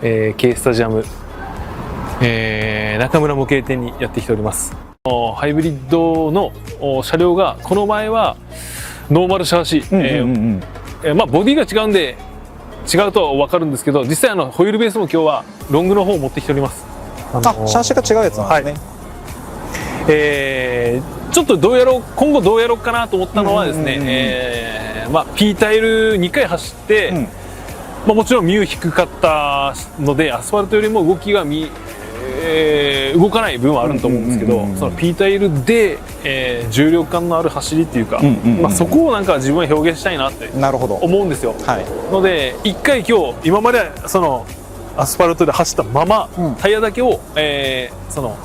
K スタジアム、中村模型店にやってきております。ハイブリッドの車両がこの前はノーマルシャーシ、まあボディが違うんで違うとは分かるんですけど、実際ホイールベースも今日はロングの方を持ってきております。シャーシが違うやつなんですね。ちょっと今後どうやろうかなと思ったのはですね、まあ P タイル2回走って、まあもちろんミュー低かったのでアスファルトよりも動きが動かない分はあると思うんですけど、その P タイルで、重量感のある走りっていうか、まあそこをなんか自分は表現したいなって思うんですよ。ので一回今までそのアスファルトで走ったまま、タイヤだけを、その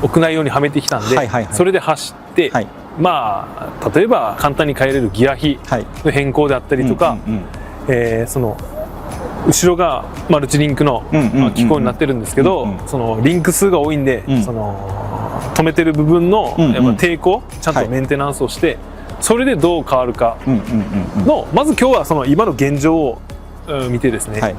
屋内用にはめてきたんで、それで走って、まあ例えば簡単に変えれるギア比の変更であったりとか、その後ろがマルチリンクの機構になってるんですけど、そのリンク数が多いんで、その止めてる部分の抵抗ちゃんとメンテナンスをして、それでどう変わるかのまず今日はその今の現状を見てですね、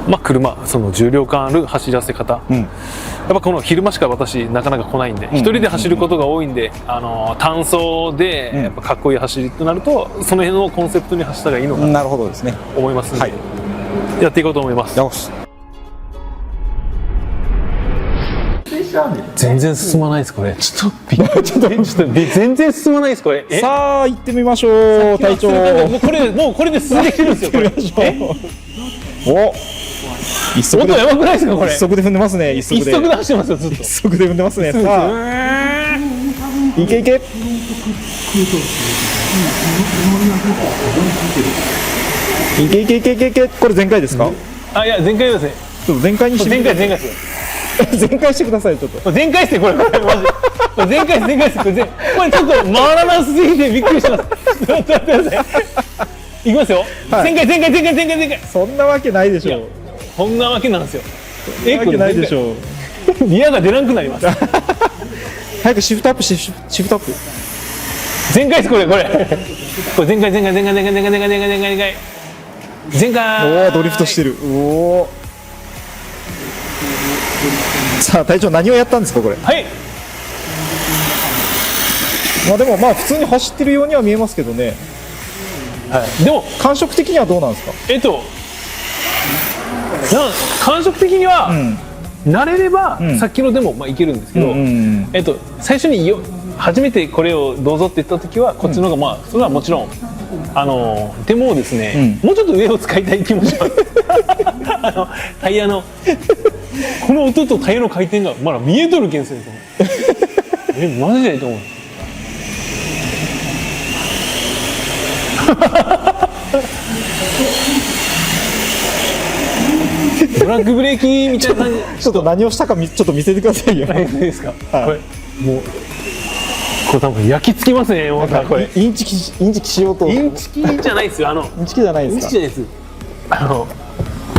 まあその重量感ある走らせ方、やっぱこの昼間しか私なかなか来ないんで、一人で走ることが多いんで、単走でやっぱかっこいい走りとなると、その辺のコンセプトに走ったらいいのかなと思いますので、やっていこうと思います。全然進まないですこれ。ちょっと全然進まないですこれ。さあ行ってみましょう隊長。もうこれで進んできてるんですよこれ。お、音やばくないですかこれ。一足で踏んでますね。一足で走ってますよずっと。一足で踏んでますね。さあいけいけ。いけ。これ全開ですか？いや全開ですね。ちょっと全開にして。全開です。全開してくださいちょっと。全開してこれマジ。全開ですこれちょっと回らなすぎてびっくりします。待ってください。いきますよ。全開。そんなわけないでしょう。そんなわけなんですよ。そんなわけないでしょう。ギアが出なくなります。早くシフトアップシフトアップ。全開ですこれ全開。おおドリフトしてる。おお。さあ隊長何をやったんですかこれ。はい。まあでも普通に走ってるようには見えますけどね。でも感触的にはどうなんですか。感触的には、慣れれば、さっきのでもいけるんですけど、最初に初めてこれをどうぞって言った時はこっちの方がそれはもちろんでもですね、もうちょっと上を使いたい気持ちはタイヤのこの音とタイヤの回転がまだ見えとるけんすよ。マジでと思う。ブラックブレーキみたいな感じ。ちょっと何をしたかちょっと見せてくださいよ。いいですか。これもうこれ多分焼き付きますね。これインチキしようと。インチキじゃないですよ。インチキじゃないですか。インチキじゃないです。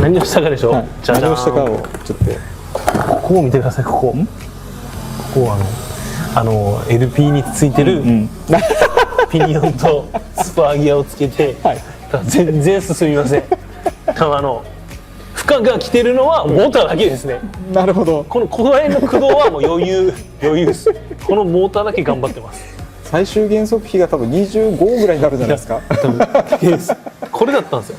何をしたかでしょ。何をしたかをちょっとここを見てください。ここLP についてるピニオンとスパーギアをつけて、全然進みません。負荷が来てるのはモーターだけですね。なるほど。この辺の駆動はもう余裕です。このモーターだけ頑張ってます。最終減速比が多分25ぐらいになるじゃないですか。これだったんですよ。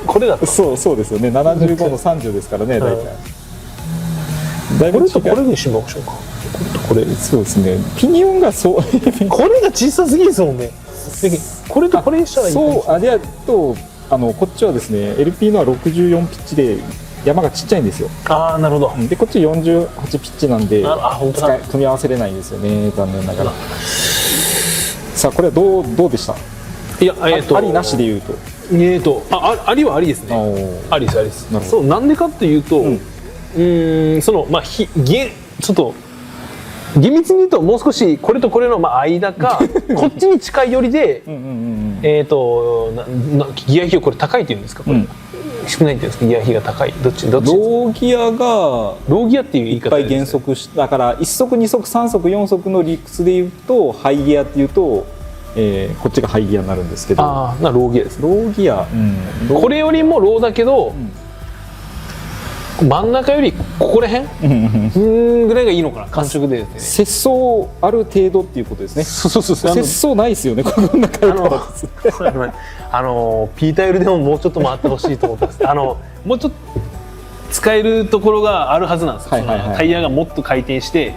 これだった。そうですよね。75の30ですからね大体。これとこれにしましょうか。これそうですね。ピニオンがそうこれが小さすぎですもんね。これとこれにしたらいい。あれとこっちはですね LP のは64ピッチで山がちっちゃいんですよ。なるほど。でこっち48ピッチなんで組み合わせれないんですよね、残念ながら。さあこれはどうでした。いやありなしで言うとありはありですね。ありです。そうなんでかっていうと、そのちょっと厳密に言うともう少しこれとこれの間かこっちに近い寄りでギア比これ高いっていうんですか、これ少ないっていうんですか、ギア比が高い、どっちローギアがローギアっていう言い方いっぱい減速だから1速2速3速4速の理屈で言うとハイギアっていうと、こっちがハイギアになるんですけど、ローギアです。ローギア、これよりもローだけど、真ん中よりここら辺ぐらいがいいのかな、感触で、ね、節操ある程度っていうことですね。そう節操ないですよね、この中よりピータイルでももうちょっと回ってほしいと思ってます。もうちょっと使えるところがあるはずなんですよ。タイヤがもっと回転して、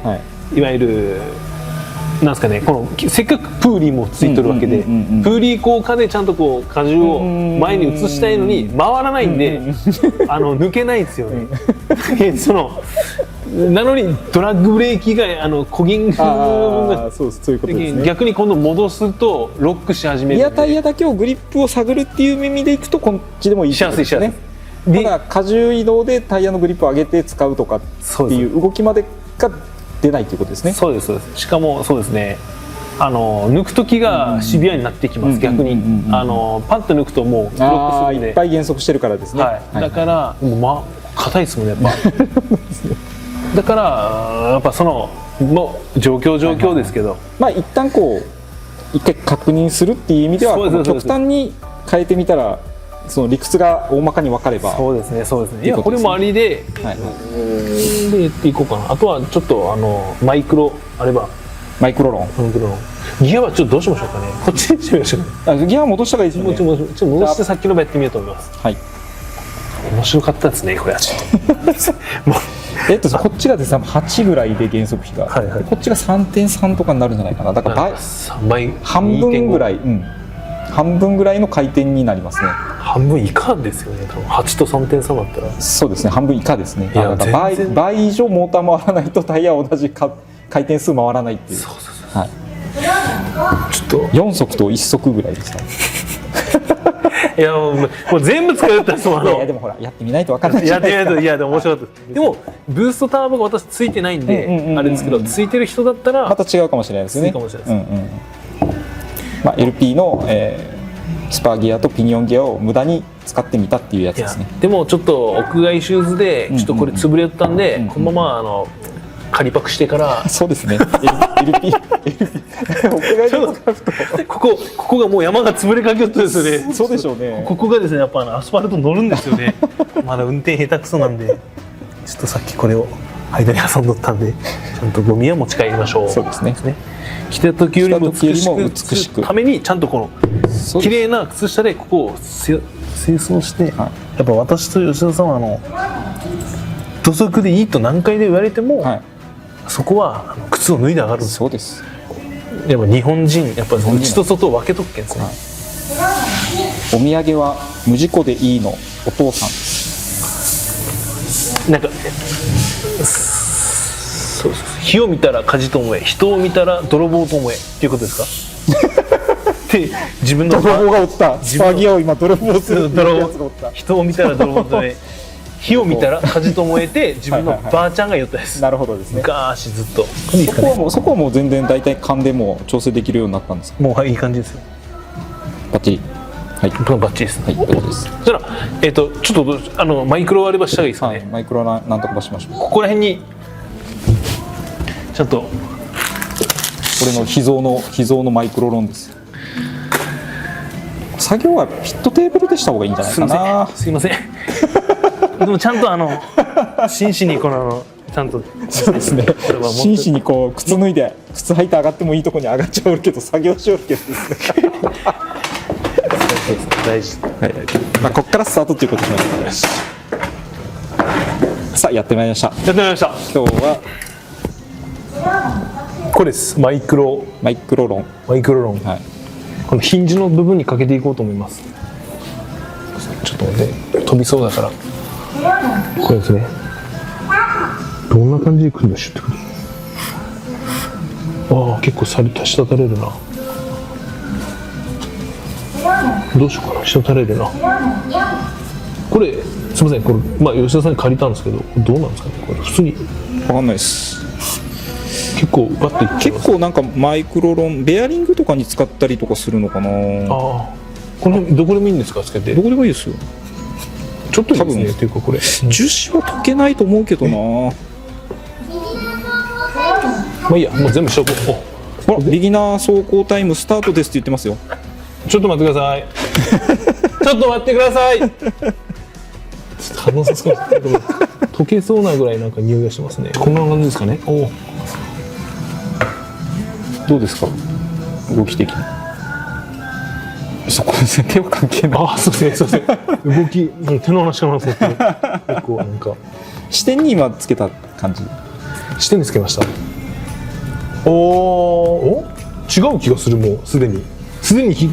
いわゆるなんですかね、このせっかくプーリーもついてるわけで、プーリー効果でちゃんとこう荷重を前に移したいのに回らないんで、抜けないんですよね。なのにドラッグブレーキがコギングが逆に今度戻すとロックし始める。リアタイヤだけをグリップを探るっていう意味でいくとこっちでもいいですね。ただ荷重移動でタイヤのグリップを上げて使うとかっていう動きまでが出ないということですね。そうですそうです。しかもそうですね、抜く時がシビアになってきます。逆にパッと抜くともうロックするんで、いっぱい減速してるからですね。だから硬いですもんね、やっぱ。だからやっぱそのもう状況ですけど、一旦こう一回確認するっていう意味では極端に変えてみたら、その理屈が大まかに分かれば。そうですねそうですね。いやこれもありで、でやっていこうかな。あとはちょっとマイクロあればマイクロロンギアはちょっとどうしましょうかね。こっちにしてみましょう。ギア戻した方がいいですよね。ちょっと戻してさっきの場やってみようと思います。はい。面白かったですねこれはちょっと。こっちがですね8ぐらいで減速比が、こっちが 3.3 とかになるんじゃないかな。だから半分ぐらい、半分ぐらいの回転になりますね。半分以下ですよね。多分8と 3.3 だったら。そうですね、半分以下ですね。倍以上モーター回らないとタイヤ同じ回転数回らないっていう。ちょっと4速と1速ぐらいでした。いやもう全部使うったらそうでもほらやってみないと分かんない。やってみないと。いやでも面白かったです。でもブーストターボが私ついてないんであれですけど、ついてる人だったらまた違うかもしれないですね。LP のスパーギアとピニオンギアを無駄に使ってみたっていうやつですね。でもちょっと屋外シューズでちょっとこれ潰れたんで、このまま仮パクしてからそうですね。LP 屋外で使うとここがもう山が潰れかけよったですよね。そうでしょうね。ここがですねやっぱアスファルト乗るんですよね。まだ運転下手くそなんで、ちょっとさっきこれを間に挟んどったんで、ちゃんとゴミは持ち帰りましょう。そうですね。着た時よりも美しくためにちゃんとこの綺麗な靴下でここを清掃して、やっぱ私と吉田さんは土足でいいと何回で言われても、そこは靴を脱いで上がるんです。そうです。やっぱ日本人やっぱ内と外を分けとくけんですね。お土産は無事故でいいのお父さんです。なんか火を見たら火事と思え、人を見たら泥棒と思えっていうことですか？で自分の泥棒がおったスパーギアを今泥棒するやつがおった。人を見たら泥棒と思え、火を見たら火事と思えて自分のばあちゃんが言ったです。なるほどですね。昔ずっとそこはもう全然大体勘でも調整できるようになったんですか？もういい感じですよ。バッチリ。はい、バッチリです。はい、そうです。そしたらちょっとマイクロ割ればしたらいいですかね。マイクロなんとかばしましょう。ここら辺にちゃんとこれの秘蔵のマイクロロンです。作業はピットテーブルでした方がいいんじゃないかな。すいません。でもちゃんと真摯にちゃんとそうですね。真摯にこう靴脱いで靴履いて上がってもいいところに上がっちゃうけど作業しよるけどですね。大事。はい。ここからスタートということになります。さあやってまいりました。今日はこれです。マイクロロン。はい。このヒンジの部分にかけていこうと思います。ちょっと待って、飛びそうだから。これですね。どんな感じでくるんだ、シュッてくる。ああ、結構滴れるな。どうしようかな、滴れるな。これ、すみません、これ、吉田さんに借りたんですけど、どうなんですかね、これ、普通に。わかんないです。結構バッといっちゃいます。結構なんかマイクロロンベアリングとかに使ったりとかするのかな。このどこでもいいんですか？つけて。どこでもいいですよ。ちょっといいですね。っていうかこれ樹脂は溶けないと思うけどな。まあいいや、もう全部しとこう。ほら、ビギナー走行タイムスタートですって言ってますよ。ちょっと待ってください。ちょっと待ってください。ちょっと反応させてください。溶けそうなぐらいなんか匂いがしてますね。こんな感じですかね。お、どうですか、動き的に。そこですね、手は関係ない。あ、そうですね、そうですね。動き、手の話かなと思って、結構なんか視点に今つけた感じ。視点につけました。お、違う気がする。もうすでに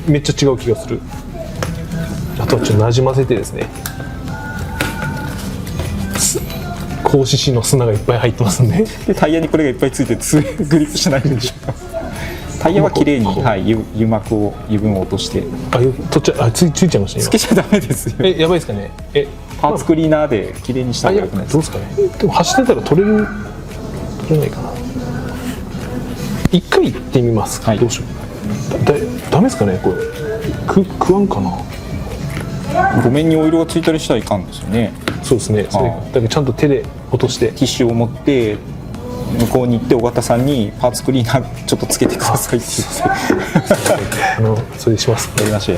めっちゃ違う気がする。あとはちょっとなじませてですね、格子紙の砂がいっぱい入ってますんで、でタイヤにこれがいっぱいついててグリップしないんでしょうか。タイヤは綺麗に、はい、油分を落としてついちゃいましたね。つけちゃダメですよ。やばいですかね。パーツクリーナーで綺麗にした方がよくないですか。どうですかね。でも走ってたら取れないかな。一回行ってみますか。はい、どうしよう。ダメですかね、これ。食わんかな。路面にオイルがついたりしたらいかんですよね。そうですね。だけどちゃんと手で落としてティッシュを持って向こうに行って尾形さんにパーツクリーナーちょっとつけてくださいって言ってそれします。やりましょう。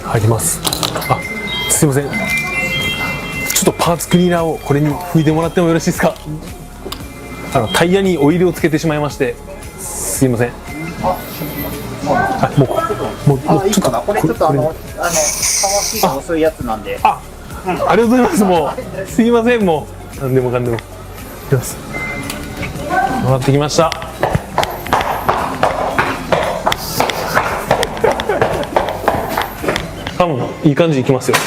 入ります。あ、すいません。ちょっとパーツクリーナーをこれに拭いてもらってもよろしいですか。タイヤにオイルをつけてしまいまして、すいません。もういいかな。これちょっと乾きが遅いやつなんで。ありがとうございます。もうすいません。もう何でもかんでも。いきます。もらってきました。多分いい感じいきますよ。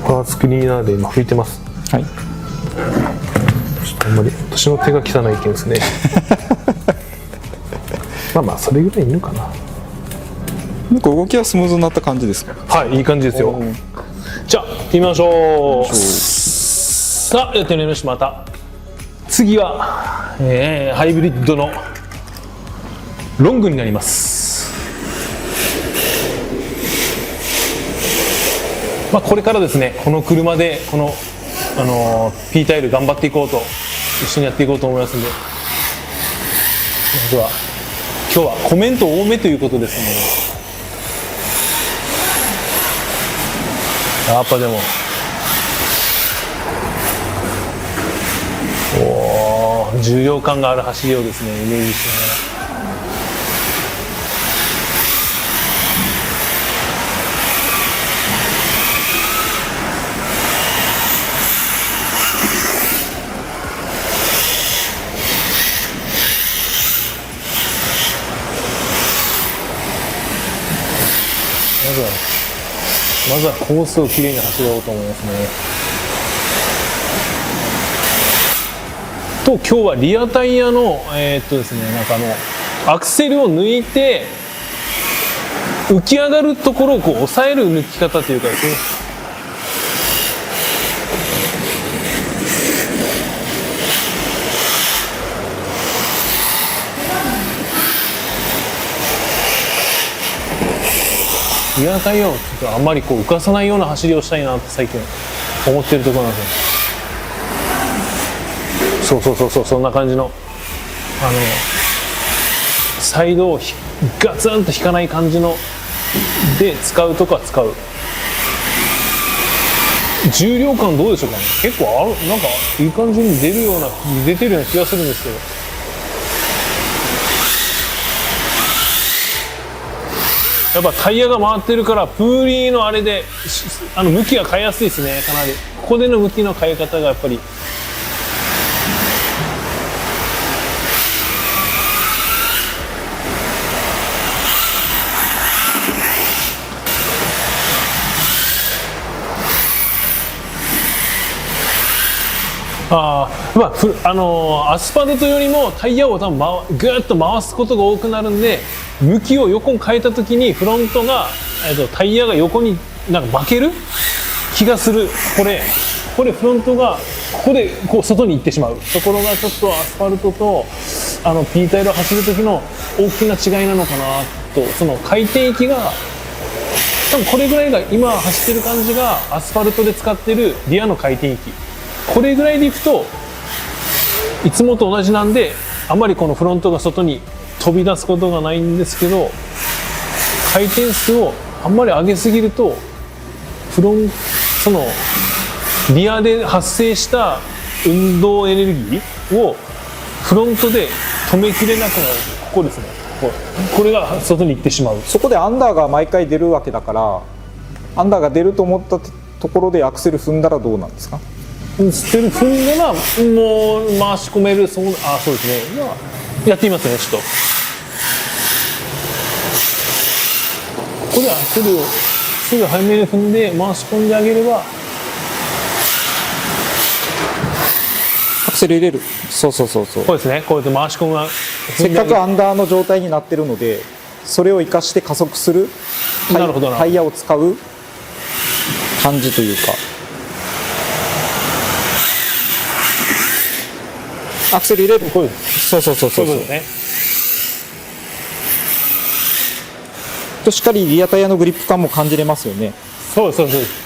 パーツクリーナーで今拭いてます。はい。ちょっとあんまり私の手が汚い意見ですね。まあそれぐらいいいのかな。なんか動きはスムーズになった感じですか。はい、いい感じですよ。じゃあ行ってみましょう。さあやってみました。また次は、ハイブリッドのロングになります。これからですね、この車でこのP タイル頑張っていこうと、一緒にやっていこうと思いますので、まずは今日はコメント多めということですので、やっぱでも重量感がある走りをですねイメージしながら。まずはコースをきれいに走ろうと思いますね。と今日はリアタイヤのですね、アクセルを抜いて浮き上がるところをこう抑える抜き方というかですね。リアタイヤをちょっとあんまりこう浮かさないような走りをしたいなって最近思ってるところなんですよ。そうそんな感じのサイドをガツンと引かない感じので使うとか使う。重量感どうでしょうかね。結構なんかいい感じに出てるような気がするんですけど。やっぱタイヤが回ってるからプーリーのあれで向きが変えやすいですね。かなりここでの向きの変え方がやっぱりアスファルトよりもタイヤを多分ぐーっと回すことが多くなるんで、向きを横に変えた時にフロントが、タイヤが横になんか負ける気がする。これフロントがここでこう外に行ってしまうところがちょっとアスファルトとP タイルを走る時の大きな違いなのかなと。その回転域が多分これぐらいが今走ってる感じがアスファルトで使ってるリアの回転域、これぐらいでいくといつもと同じなんで、あんまりこのフロントが外に飛び出すことがないんですけど、回転数をあんまり上げすぎるとそのリアで発生した運動エネルギーをフロントで止めきれなくなる。ここですね、これが外に行ってしまう。そこでアンダーが毎回出るわけだから、アンダーが出ると思ったところでアクセル踏んだらどうなんですか？踏んだらもう回し込める。そうですね、まあ、やってみますね。ちょっとここでアクセルをすぐ早めに踏んで回し込んであげれば。アクセル入れる。そうそうそうそう。こうですね、こうやって回し込む。せっかくアンダーの状態になってるので、それを生かして加速するタイヤを使う感じというか。アクセル入れる。こうです。そうそうそうそう。そういうことね。としっかりリアタイヤのグリップ感も感じれますよね。そうですそうです。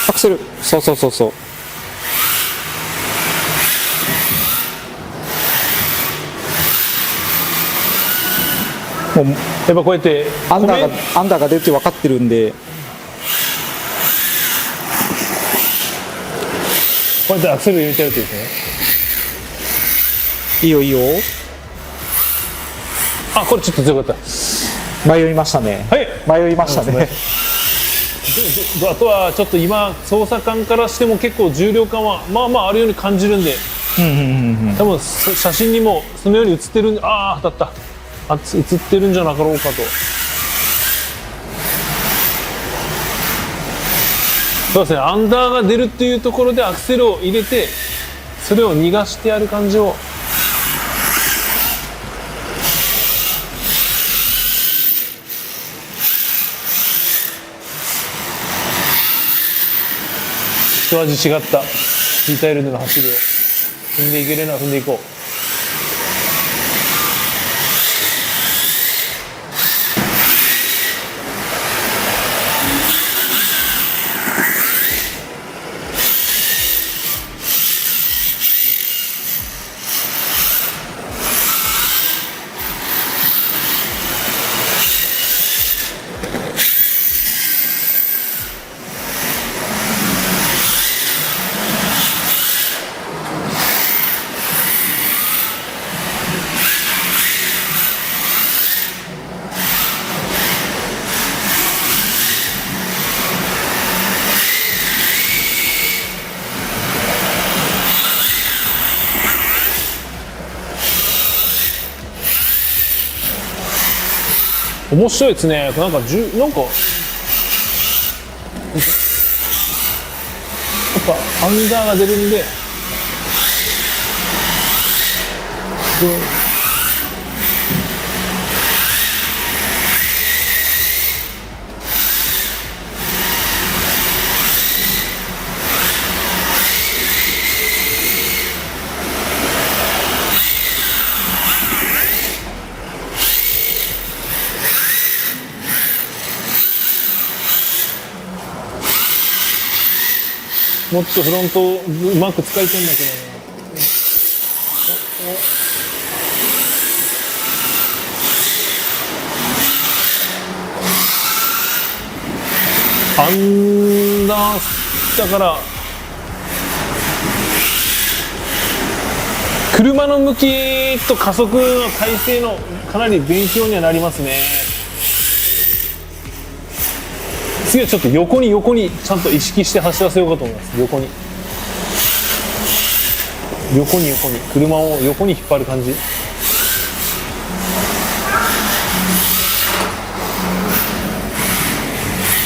アクセル。そうそうそうそう。もうやっぱこうやってアンダーが出るって分かってるんで、こうやってアクセル入れちゃうとですね。いいよいいよ。あ、これちょっと強かった。迷いましたね。はい。迷いましたね。あとはちょっと今操作感からしても結構重量感はまあまああるように感じるんで、多分写真にもそのように写ってるんで、当たった。映ってるんじゃなかろうかと。そうですね、アンダーが出るっていうところでアクセルを入れて、それを逃がしてやる感じを。一味違ったリタイルでの走りを踏んでいけるなら踏んでいこう。面白いですね。なんかやっぱアンダーが出るんで、もっとフロントをうまく使いたいんだけどね。アンダーだから車の向きと加速の体勢のかなり勉強にはなりますね。次はちょっと横にちゃんと意識して走らせようかと思います。横に車を横に引っ張る感じ。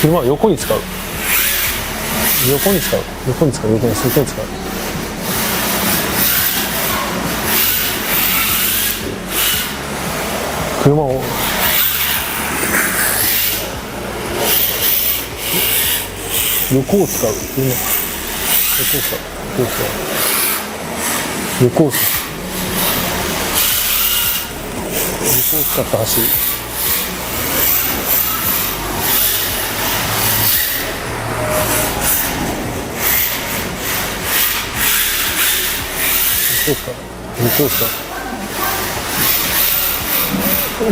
車を横に使う。車を横を使う。横を使った走り。ですか？どうですか？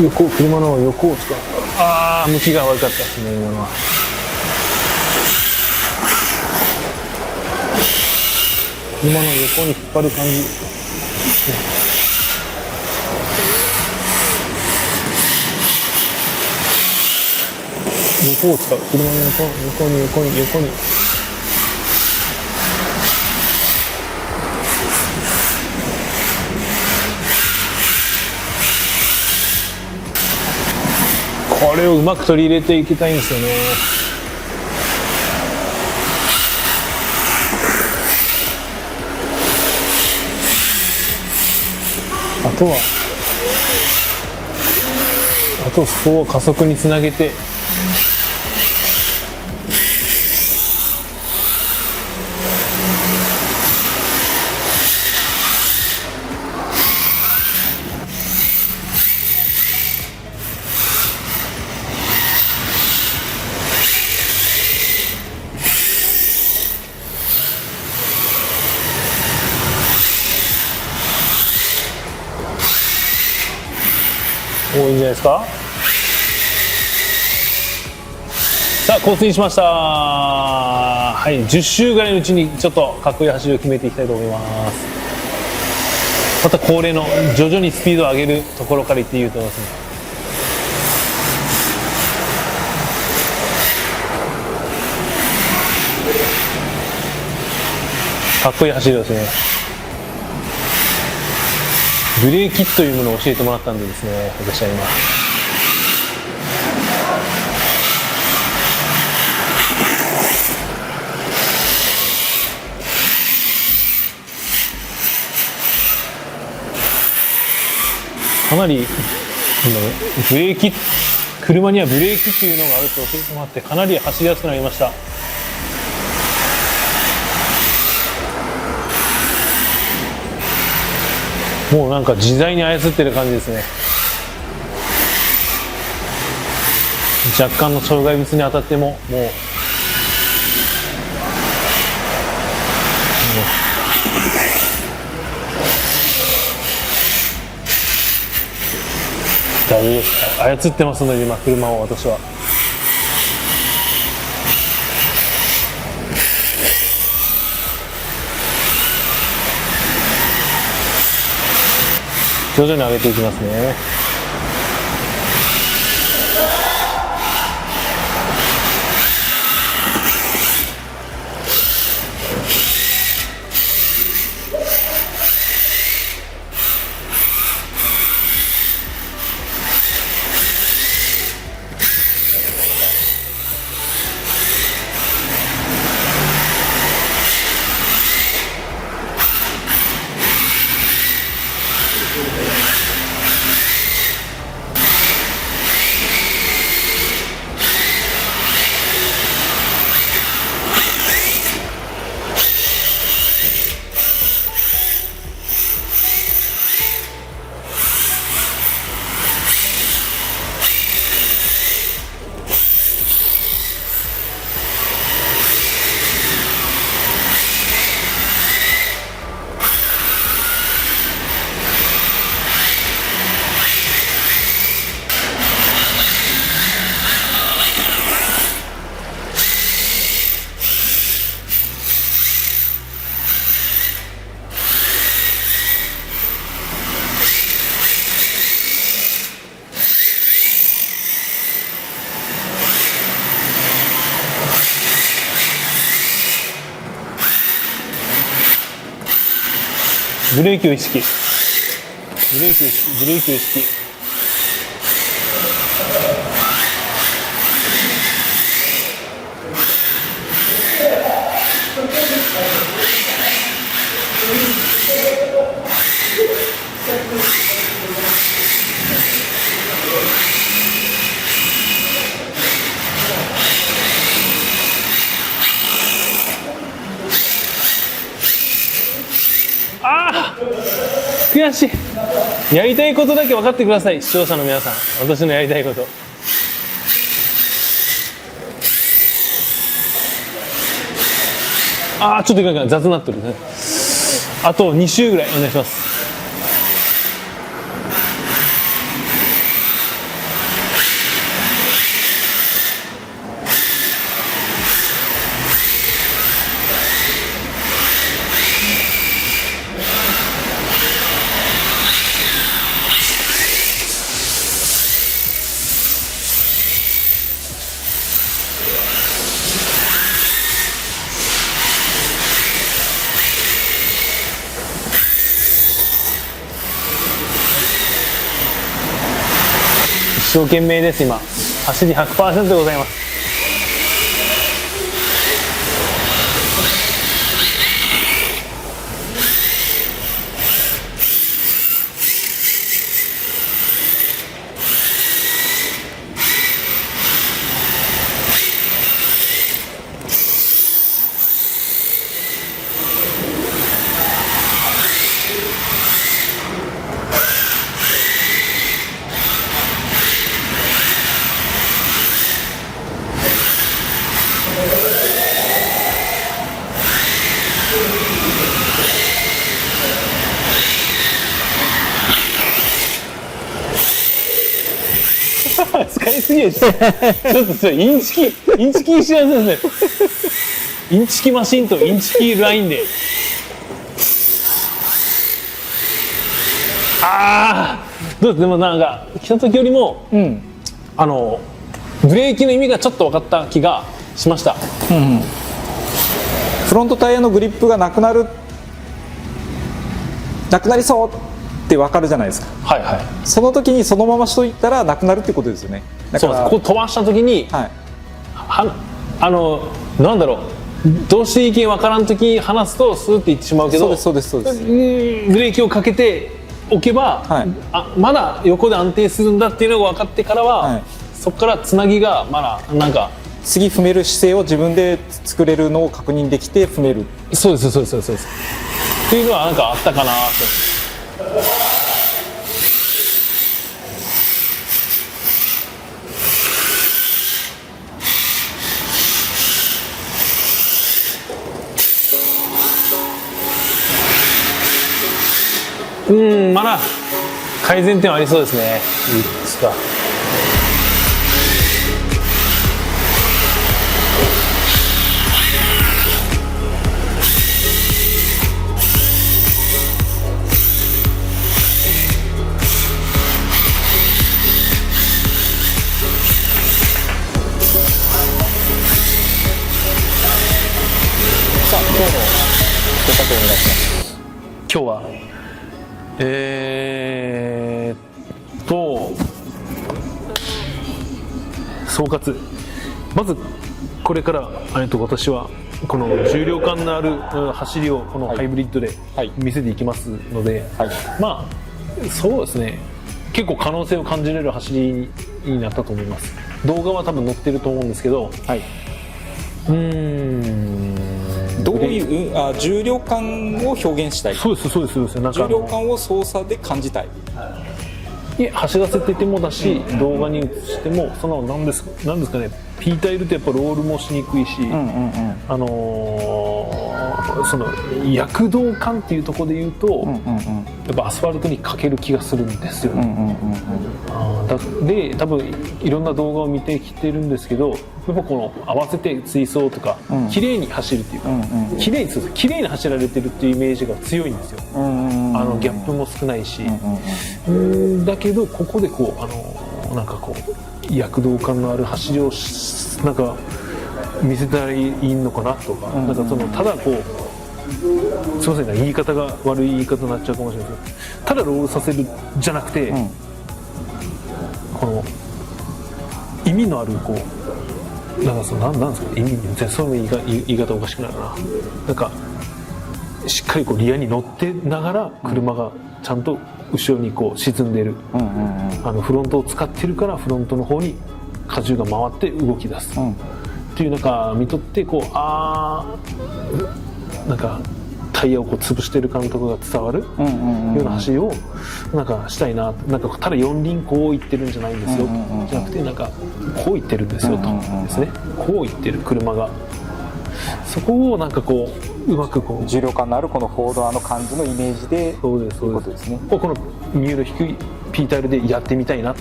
横、車の横を使う。ああ、向きが悪かったですね、今のは。車の横に引っ張る感じ。横を使う。車の横に。これをうまく取り入れていきたいんですよね。あとそこを加速につなげて、いいんじゃないですか。さあコースにしました。はい、10周ぐらいのうちにちょっとかっこいい走りを決めていきたいと思います。また恒例の徐々にスピードを上げるところからいっていいと思いますね。かっこいい走りですね。ブレーキというものを教えてもらったんでですね、私は今かなりブレーキ、車にはブレーキっていうのがあると教えてもらって、かなり走りやすくなりました。もうなんか自在に操ってる感じですね。若干の障害物に当たってももう大丈夫です。操ってますので今車を私は。徐々に上げていきますね。ブレーキを意識。ブレーキを意識。ブレーキを意識。ああ、悔しい。やりたいことだけ分かってください、視聴者の皆さん。私のやりたいこと。ああ、ちょっといかん、雑になってるね。あと2周ぐらいお願いします。一生懸命です今。走り 100% でございます。使いすぎでしょ。ちょっとインチキ一緒なんですね。インチキマシンとインチキラインで。どうです？でもなんか来た時よりも、ブレーキの意味がちょっと分かった気がしました。フロントタイヤのグリップがなくなりそうって分かるじゃないですか。はいはい。その時にそのまましといたらなくなるってことですよね。だからそうです。こう飛ばした時に、なんだろう、どうしていいけん分からん時に離すとスーっていってしまうけど、そうですブレーキをかけておけば、まだ横で安定するんだっていうのが分かってからは、そこからつなぎがまだなんか次踏める姿勢を自分で作れるのを確認できて踏める。そうですっていうのはなんかあったかなと。まだ改善点はありそうですね。いいですか。さあ、今日のご加藤お願いします。今日は総括。まずこれから私はこの重量感のある走りをこのハイブリッドで見せていきますので、まあそうですね、結構可能性を感じれる走りになったと思います。動画は多分載ってると思うんですけど、どういう重量感を表現したい。そうですなんか重量感を操作で感じたい。走らせててもだし、動画に映してもそのなんですかね、P タイルってやっぱロールもしにくいし、その躍動感っていうところで言うと、やっぱアスファルトにかける気がするんですよね。で多分いろんな動画を見てきてるんですけど、やっぱこの合わせて追走とか綺麗に走るっていうか、綺麗に走られてるっていうイメージが強いんですよ。ギャップも少ないし、だけどここでこうなんかこう躍動感のある走りをなんか見せたらいいのかなとか、なんかそのただこう、すいませんね、悪い言い方になっちゃうかもしれないですけど、ただロールさせるじゃなくて、この意味のあるこう、なんかそのなんですか、意味そういう言い方おかしくなるな。なんかしっかりこうリアに乗ってながら車がちゃんと後ろにこう沈んでる、フロントを使ってるからフロントの方に荷重が回って動き出す、っていうなんか見とってこうなんかタイヤをこう潰してる感覚が伝わるような走りをなんかしたいな。なんかただ四輪こういってるんじゃないんですよ、じゃなくてなんかこういってるんですよとですね、こういってる車がそこをなんかこううまくこう重量感のあるこのフォードアの感じのイメージでそうですということですね。このミューの低いピータイルでやってみたいなと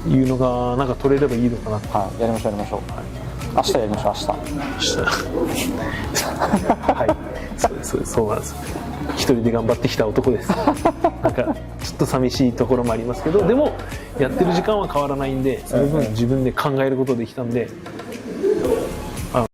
いうのがなんか取れればいいのかなと、はい、やりましょうやりましょう、明日やりましょうはいそうなんです一人で頑張ってきた男ですなんかちょっと寂しいところもありますけど、でもやってる時間は変わらないんで、その分自分で考えることできたんで、